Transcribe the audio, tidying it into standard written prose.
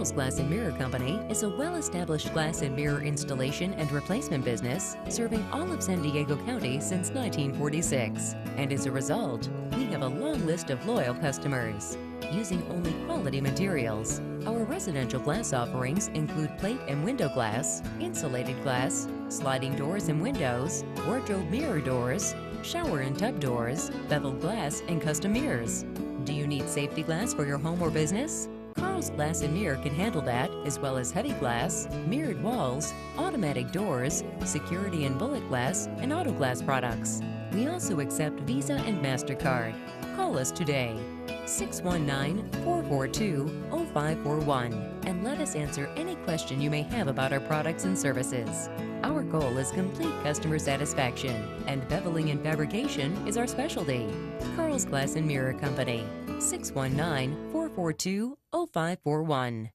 Karl's Glass and Mirror Company is a well-established glass and mirror installation and replacement business serving all of San Diego County since 1946. And as a result, we have a long list of loyal customers. Using only quality materials, our residential glass offerings include plate and window glass, insulated glass, sliding doors and windows, wardrobe mirror doors, shower and tub doors, beveled glass, and custom mirrors. Do you need safety glass for your home or business? Karl's Glass and Mirror can handle that, as well as heavy glass, mirrored walls, automatic doors, security and bullet glass, and auto glass products. We also accept Visa and MasterCard. Call us today, 619-442-0541, and let us answer any question you may have about our products and services. Our goal is complete customer satisfaction, and beveling and fabrication is our specialty. Karl's Glass and Mirror Company, 619-442-0541.